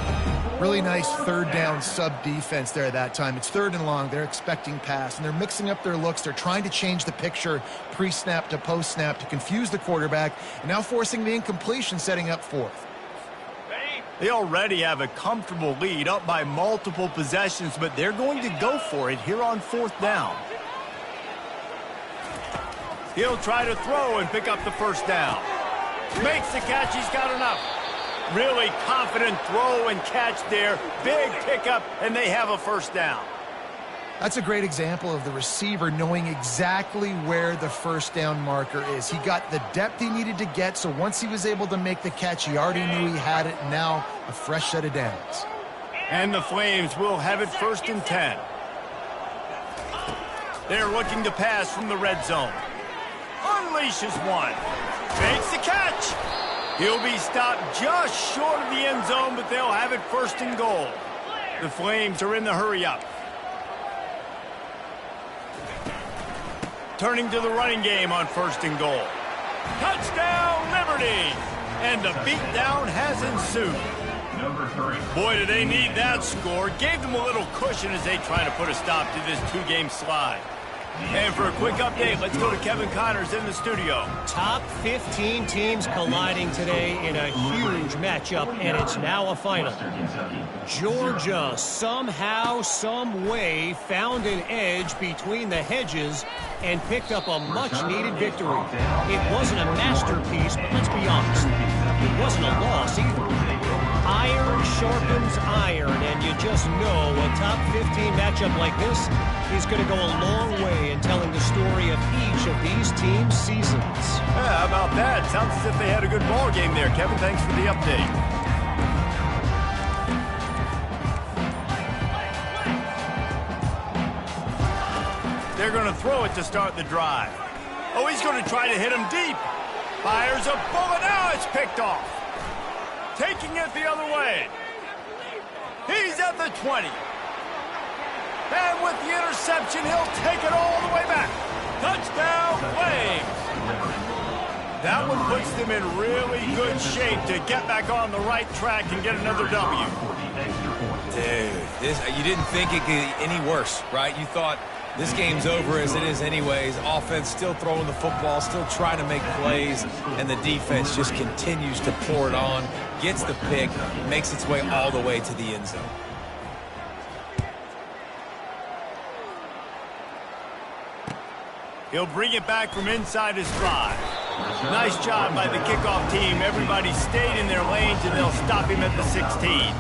Really nice 3rd down sub-defense there at that time. It's 3rd and long. They're expecting pass, and they're mixing up their looks. They're trying to change the picture pre-snap to post-snap to confuse the quarterback, and now forcing the incompletion, setting up 4th. They already have a comfortable lead, up by multiple possessions, but they're going to go for it here on 4th down. He'll try to throw and pick up the first down. Makes the catch. He's got enough. Really confident throw and catch there. Big pickup, and they have a first down. That's a great example of the receiver knowing exactly where the first down marker is. He got the depth he needed to get, so once he was able to make the catch, he already knew he had it. Now a fresh set of downs. And the Flames will have it 1st and 10. They're looking to pass from the red zone. Unleashes one. Makes the catch. He'll be stopped just short of the end zone, but they'll have it 1st and goal. The Flames are in the hurry-up. Turning to the running game on 1st and goal. Touchdown, Liberty! And the beatdown has ensued. Number 3. Boy, do they need that score. Gave them a little cushion as they try to put a stop to this 2-game slide. And for a quick update, let's go to Kevin Connors in the studio. Top 15 teams colliding today in a huge matchup, and it's now a final. Georgia somehow, some way found an edge between the hedges and picked up a much-needed victory. It wasn't a masterpiece, but let's be honest, it wasn't a loss either. Iron sharpens iron, and you just know a top 15 matchup like this is going to go a long way in telling the story of each of these teams' seasons. Yeah, how about that? Sounds as if they had a good ball game there. Kevin, thanks for the update. They're going to throw it to start the drive. Oh, he's going to try to hit him deep. Fires a bullet. Now it's picked off. Taking it the other way. He's at the 20. And with the interception, he'll take it all the way back. Touchdown, Flames. That one puts them in really good shape to get back on the right track and get another W. Dude, you didn't think it could get any worse, right? You thought this game's over as it is anyways. Offense still throwing the football, still trying to make plays, and the defense just continues to pour it on, gets the pick, makes its way all the way to the end zone. He'll bring it back from inside his 5. Nice job by the kickoff team. Everybody stayed in their lanes, and they'll stop him at the 16.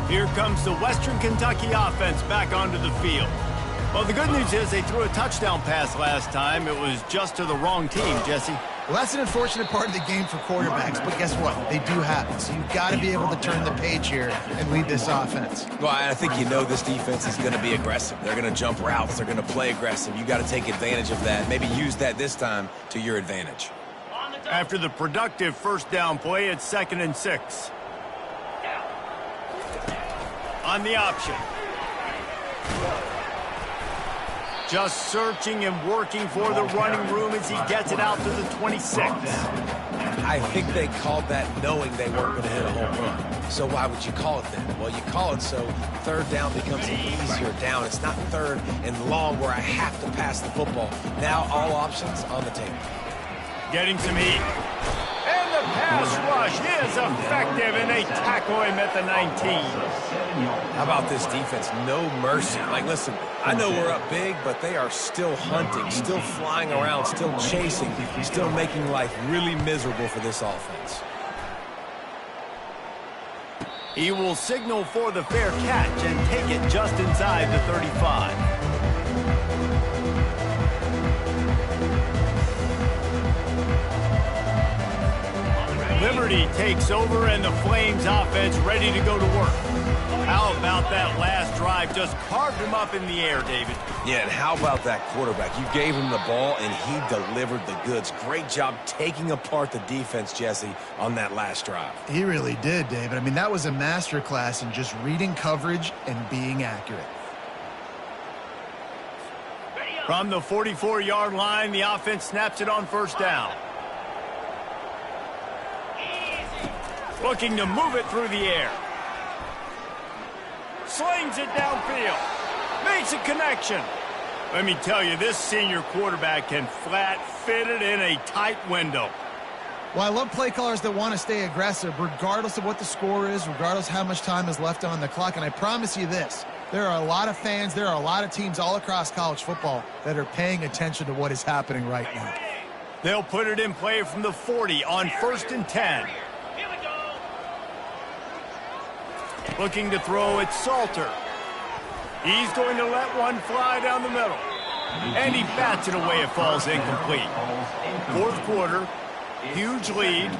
Here comes the Western Kentucky offense back onto the field. Well, the good news is they threw a touchdown pass last time. It was just to the wrong team, Jesse. Well, that's an unfortunate part of the game for quarterbacks, but guess what? They do happen, so you've got to be able to turn the page here and lead this offense. Well, I think you know this defense is going to be aggressive. They're going to jump routes. They're going to play aggressive. You got to take advantage of that. Maybe use that this time to your advantage. After the productive first down play, it's 2nd and 6. On the option. Just searching and working for the running room as he gets it out to the 26. I think they called that knowing they weren't going to hit a home run. So why would you call it then? Well, you call it so 3rd down becomes an easier down. It's not 3rd and long where I have to pass the football. Now all options on the table. Getting some heat. And the pass rush is effective, and they tackle him at the 19. How about this defense? No mercy. Like, listen, I know we're up big, but they are still hunting, still flying around, still chasing, still making life really miserable for this offense. He will signal for the fair catch and take it just inside the 35. Liberty takes over, and the Flames offense ready to go to work. How about that last drive? Just carved him up in the air, David. Yeah, and how about that quarterback? You gave him the ball, and he delivered the goods. Great job taking apart the defense, Jesse, on that last drive. He really did, David. I mean, that was a masterclass in just reading coverage and being accurate. From the 44-yard line, the offense snaps it on 1st down. Looking to move it through the air. Slings it downfield. Makes a connection. Let me tell you, this senior quarterback can flat fit it in a tight window. Well, I love play callers that want to stay aggressive regardless of what the score is, regardless of how much time is left on the clock. And I promise you this, there are a lot of fans, there are a lot of teams all across college football that are paying attention to what is happening right now. They'll put it in play from the 40 on 1st and 10. Looking to throw it, Salter. He's going to let one fly down the middle. And he bats it away. It falls incomplete. 4th quarter, huge lead.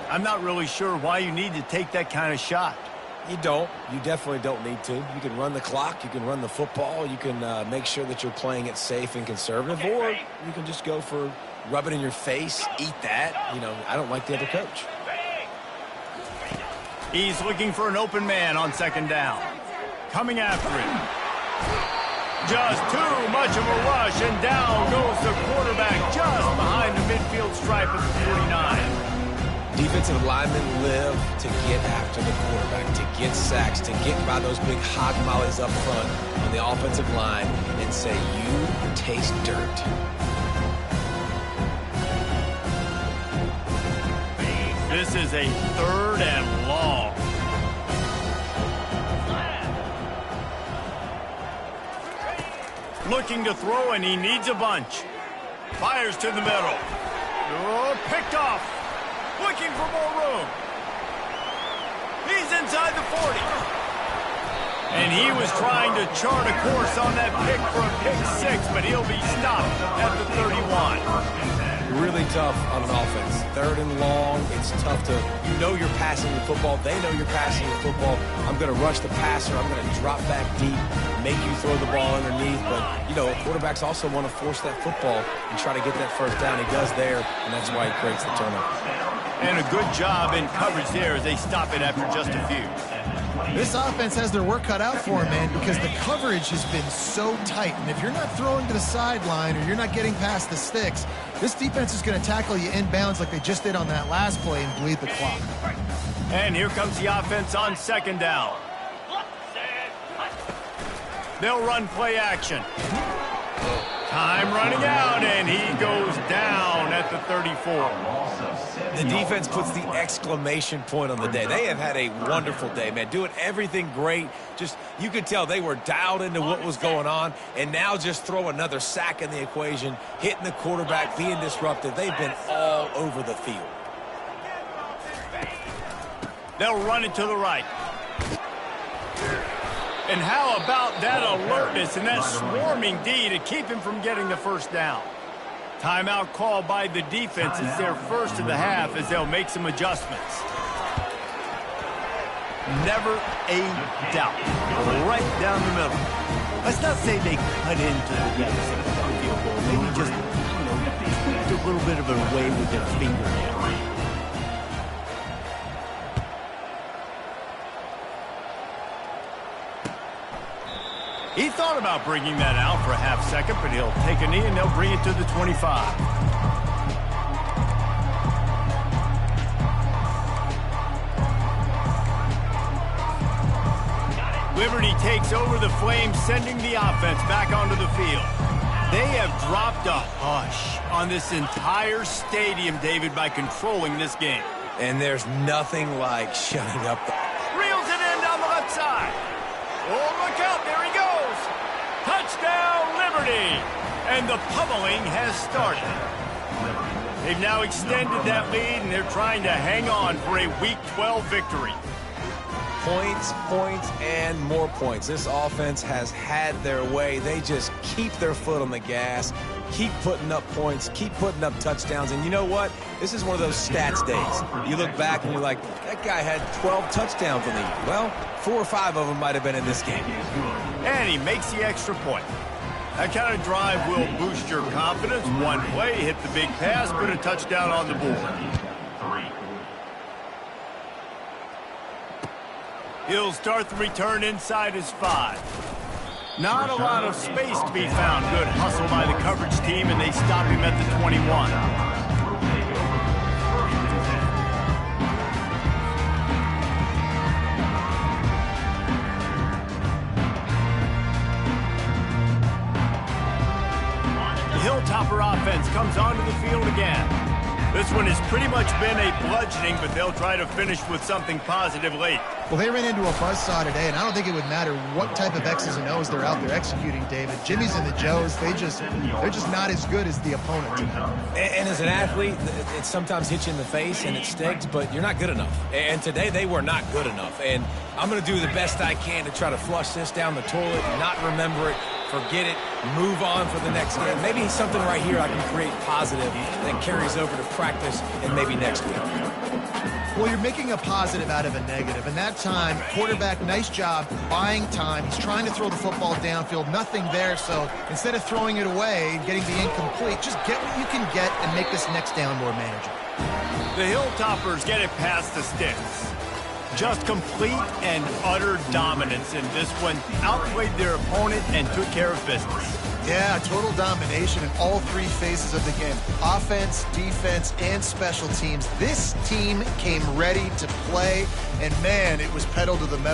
I'm not really sure why you need to take that kind of shot. You don't. You definitely don't need to. You can run the clock. You can run the football. You can make sure that you're playing it safe and conservative. Or you can just go for rub it in your face, eat that. You know, I don't like the other coach. He's looking for an open man on 2nd down. Coming after him. Just too much of a rush, and down goes the quarterback just behind the midfield stripe of the 49. Defensive linemen live to get after the quarterback, to get sacks, to get by those big hog mollies up front on the offensive line and say, you taste dirt. This is a 3rd and long. Looking to throw, and he needs a bunch. Fires to the middle. Oh, picked off. Looking for more room. He's inside the 40. And he was trying to chart a course on that pick for a pick 6, but he'll be stopped at the 31. Really tough on an offense. 3rd and long, it's tough to, you know you're passing the football. They know you're passing the football. I'm going to rush the passer. I'm going to drop back deep, make you throw the ball underneath. But, you know, quarterbacks also want to force that football and try to get that 1st down. He does there, and that's why he creates the turnover. And a good job in coverage there as they stop it after just a few. This offense has their work cut out for them, man, because the coverage has been so tight. And if you're not throwing to the sideline or you're not getting past the sticks, this defense is going to tackle you inbounds like they just did on that last play and bleed the clock. And here comes the offense on 2nd down. They'll run play action. Time running out, and he goes down at the 34. The defense puts the exclamation point on the day. They have had a wonderful day, man. Doing everything great. Just, you could tell they were dialed into what was going on, and now just throw another sack in the equation, hitting the quarterback, being disruptive. They've been all over the field. They'll run it to the right. And how about that alertness and that swarming D to keep him from getting the 1st down? Timeout call by the defense. It's their 1st of the half as they'll make some adjustments. Never a doubt. Right down the middle. Let's not say they cut into the field goal. Maybe just a little bit of a way with their fingernail. He thought about bringing that out for a half second, but he'll take a knee and they'll bring it to the 25. Liberty takes over the Flames, sending the offense back onto the field. They have dropped a hush on this entire stadium, David, by controlling this game. And there's nothing like shutting up. Reels it in down the left side. Oh, look out, there he goes. Touchdown, Liberty. And the pummeling has started. They've now extended that lead, and they're trying to hang on for a Week 12 victory. Points, points, and more points. This offense has had their way. They just keep their foot on the gas, keep putting up points, keep putting up touchdowns. And you know what? This is one of those stats days. You look back and you're like, that guy had 12 touchdowns in the year. Well, 4 or 5 of them might have been in this game. And he makes the extra point. That kind of drive will boost your confidence. One play, hit the big pass, put a touchdown on the board. He'll start the return inside his 5. Not a lot of space to be found. Good hustle by the coverage team, and they stop him at the 21. The Hilltopper offense comes onto the field again. This one has pretty much been a bludgeoning, but they'll try to finish with something positive late. Well, they ran into a buzzsaw today, and I don't think it would matter what type of X's and O's they're out there executing, David. Jimmy's and the Joes, they're just not as good as the opponent. And as an athlete, it sometimes hits you in the face and it sticks, but you're not good enough. And today they were not good enough. And I'm going to do the best I can to try to flush this down the toilet, not remember it, forget it, move on for the next game. Maybe something right here I can create positive that carries over to practice and maybe next week. Well, you're making a positive out of a negative. And that time, quarterback, nice job buying time. He's trying to throw the football downfield. Nothing there. So instead of throwing it away, getting the incomplete, just get what you can get and make this next down more manageable. The Hilltoppers get it past the sticks. Just complete and utter dominance in this one. Outplayed their opponent and took care of business. Yeah, total domination in all three phases of the game. Offense, defense, and special teams. This team came ready to play, and man, it was pedal to the metal.